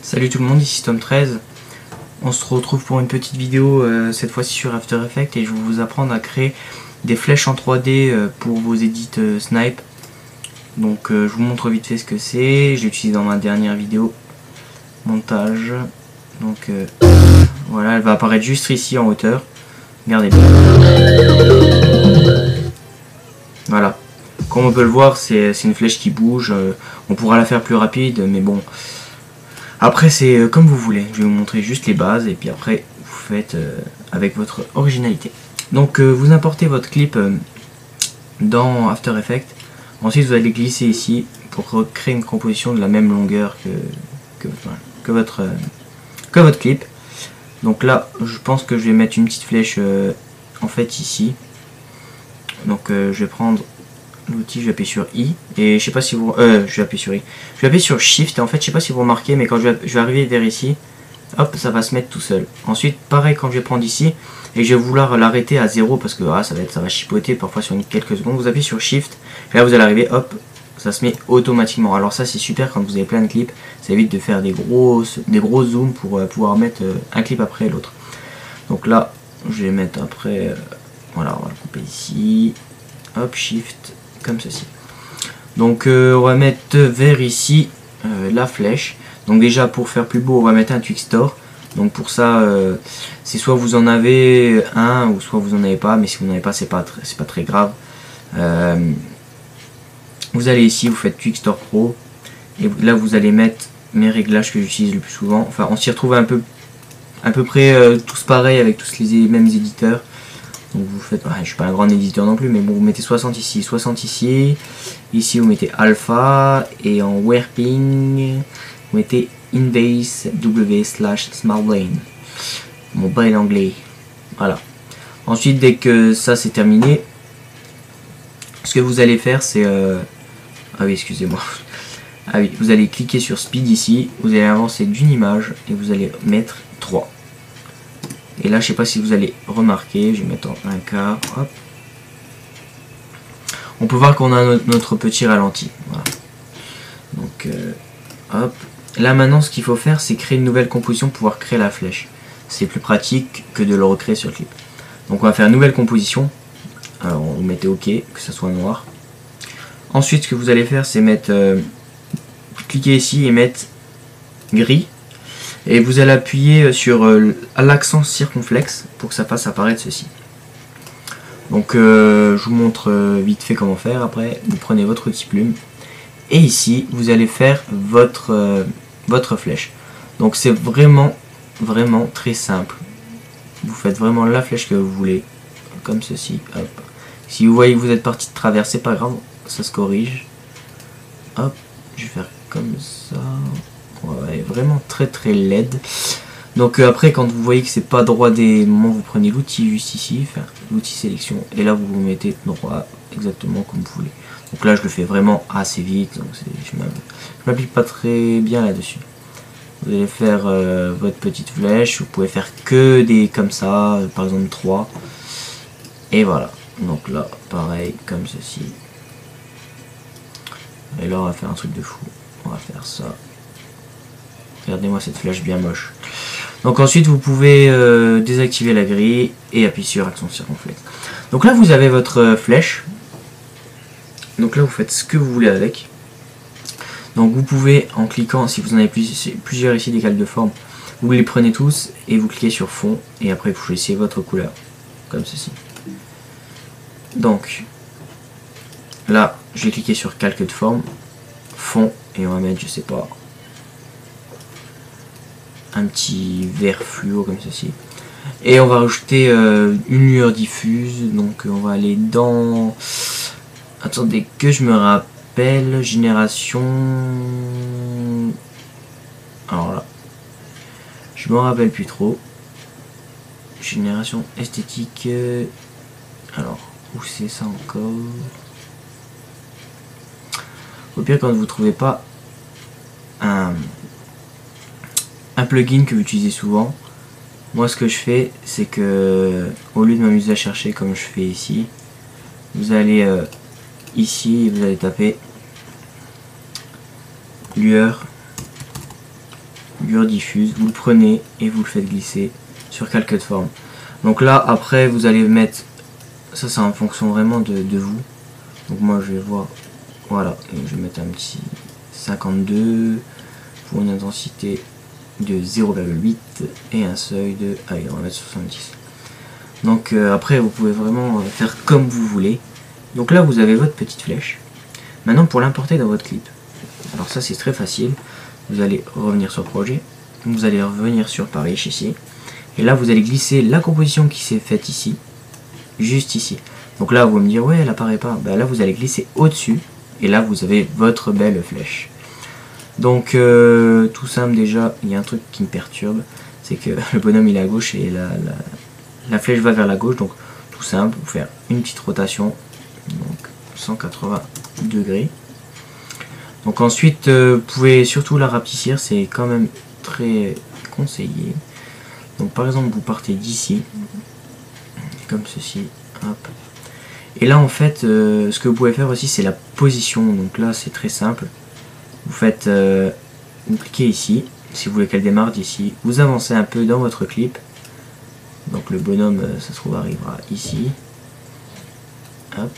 Salut tout le monde, ici Tom13. On se retrouve pour une petite vidéo, cette fois-ci sur After Effects, et je vais vous apprendre à créer des flèches en 3D pour vos edits snipe. Donc je vous montre vite fait ce que c'est. J'ai utilisé dans ma dernière vidéo montage. Donc voilà, elle va apparaître juste ici en hauteur. Regardez bien. Voilà. Comme on peut le voir, c'est une flèche qui bouge. On pourra la faire plus rapide, mais bon. Après c'est comme vous voulez. Je vais vous montrer juste les bases et puis après vous faites avec votre originalité. Donc vous importez votre clip dans After Effects. Ensuite vous allez glisser ici pour créer une composition de la même longueur que votre clip. Donc là je pense que je vais mettre une petite flèche en fait ici. Donc je vais prendre l'outil, je vais appuyer sur I et je sais pas si vous je vais appuyer sur I. Je vais appuyer sur Shift et en fait je sais pas si vous remarquez, mais quand je vais arriver vers ici, hop, ça va se mettre tout seul. Ensuite pareil, quand je vais prendre ici et je vais vouloir l'arrêter à 0 parce que ça va chipoter parfois sur quelques secondes, vous appuyez sur Shift et là vous allez arriver, hop, ça se met automatiquement. Alors ça c'est super quand vous avez plein de clips, ça évite de faire des gros zooms pour pouvoir mettre un clip après l'autre. Donc là je vais mettre après, voilà, on va le couper ici, hop, Shift, comme ceci. Donc on va mettre vers ici la flèche. Donc déjà pour faire plus beau on va mettre un Twixtor. Donc pour ça c'est soit vous en avez un ou soit vous en avez pas, mais si vous n'en avez pas c'est pas très grave. Vous allez ici, vous faites Twixtor Pro et là vous allez mettre mes réglages que j'utilise le plus souvent. Enfin on s'y retrouve à peu près tous pareils avec tous les mêmes éditeurs. Donc vous faites, je suis pas un grand éditeur non plus, mais bon, vous mettez 60 ici, 60 ici, ici vous mettez alpha, et en warping, vous mettez inbase w/smartbrain, mon brain anglais, voilà. Ensuite, dès que ça c'est terminé, ce que vous allez faire c'est, ah oui, excusez-moi, ah oui, vous allez cliquer sur speed ici, vous allez avancer d'une image, et vous allez mettre 3. Et là je sais pas si vous allez remarquer, je vais mettre en 1 quart, hop. On peut voir qu'on a notre petit ralenti, voilà. Donc hop. Là maintenant ce qu'il faut faire c'est créer une nouvelle composition pour pouvoir créer la flèche. C'est plus pratique que de le recréer sur le clip. Donc on va faire une nouvelle composition. Alors vous mettez OK, que ça soit noir. Ensuite ce que vous allez faire c'est mettre, cliquer ici et mettre gris. Et vous allez appuyer sur l'accent circonflexe pour que ça fasse apparaître ceci. Donc je vous montre vite fait comment faire. Après vous prenez votre outil plume et ici vous allez faire votre flèche. Donc c'est vraiment très simple. Vous faites vraiment la flèche que vous voulez, comme ceci. Hop. Si vous voyez que vous êtes parti de travers, c'est pas grave, ça se corrige. Hop, je vais faire comme ça. Ouais, vraiment très laide. Donc après quand vous voyez que c'est pas droit des moments, vous prenez l'outil juste ici, enfin l'outil sélection, et là vous vous mettez droit exactement comme vous voulez. Donc là je le fais vraiment assez vite, donc je m'applique pas très bien là dessus. Vous allez faire votre petite flèche, vous pouvez faire que des comme ça, par exemple 3, et voilà. Donc là pareil comme ceci, et là on va faire un truc de fou, on va faire ça. Regardez-moi cette flèche bien moche. Donc ensuite vous pouvez désactiver la grille et appuyer sur accent circonflexe. Donc là vous avez votre flèche. Donc là vous faites ce que vous voulez avec. Donc vous pouvez, en cliquant, si vous en avez plusieurs ici des calques de forme, vous les prenez tous et vous cliquez sur fond et après vous choisissez votre couleur comme ceci. Donc là je vais cliquer sur calque de forme, fond, et on va mettre, je sais pas, un petit vert fluo comme ceci, et on va rajouter une lueur diffuse. Donc on va aller dans, attendez que je me rappelle, génération, alors là je me rappelle plus trop, génération esthétique, alors où c'est ça encore, au pire quand vous ne trouvez pas un plugin que vous utilisez souvent, Moi ce que je fais, c'est que au lieu de m'amuser à chercher comme je fais ici, vous allez ici, vous allez taper lueur diffuse, vous le prenez et vous le faites glisser sur calque de forme. Donc là après vous allez mettre, ça c'est en fonction vraiment de vous. Donc moi je vais voir, voilà, et je vais mettre un petit 52 pour une intensité de 0,8 et un seuil de, allez on va mettre 70. Donc après vous pouvez vraiment faire comme vous voulez. Donc là vous avez votre petite flèche. Maintenant pour l'importer dans votre clip, alors ça c'est très facile. Vous allez revenir sur projet, vous allez revenir sur Paris ici, et là vous allez glisser la composition qui s'est faite ici, juste ici. Donc là vous allez me dire ouais elle apparaît pas, ben là vous allez glisser au dessus et là vous avez votre belle flèche. Donc tout simple, déjà il y a un truc qui me perturbe, c'est que le bonhomme il est à gauche et la flèche va vers la gauche. Donc tout simple, vous faire une petite rotation, donc 180 degrés. Donc ensuite vous pouvez surtout la rapetissir, c'est quand même très conseillé. Donc par exemple vous partez d'ici comme ceci, hop. Et là en fait ce que vous pouvez faire aussi c'est la position. Donc là c'est très simple, vous faites vous cliquez ici si vous voulez qu'elle démarre d'ici, vous avancez un peu dans votre clip, donc le bonhomme ça se trouve arrivera ici, hop.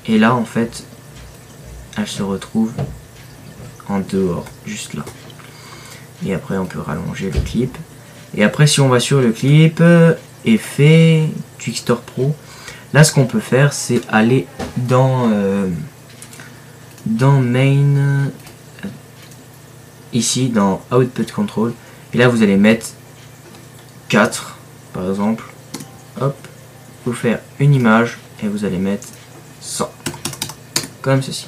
Et là en fait elle se retrouve en dehors, juste là. Et après on peut rallonger le clip. Et après si on va sur le clip, effet, Twixtor Pro, là ce qu'on peut faire c'est aller dans main, ici dans output control, et là vous allez mettre 4 par exemple, hop, vous faire une image et vous allez mettre 100 comme ceci.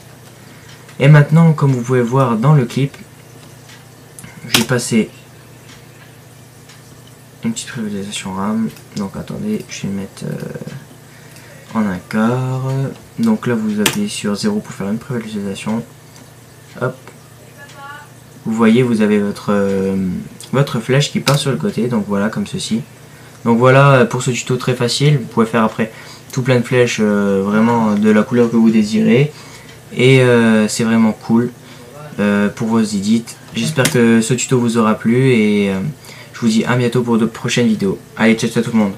Et maintenant comme vous pouvez voir dans le clip, j'ai passé une petite prévisualisation RAM. Donc attendez, je vais mettre en un quart. Donc là vous appuyez sur 0 pour faire une prévisualisation. Hop, vous voyez vous avez votre flèche qui part sur le côté, donc voilà comme ceci. Donc voilà pour ce tuto très facile. Vous pouvez faire après tout plein de flèches vraiment de la couleur que vous désirez. Et c'est vraiment cool pour vos edits. J'espère que ce tuto vous aura plu et je vous dis à bientôt pour de prochaines vidéos. Allez, ciao ciao tout le monde.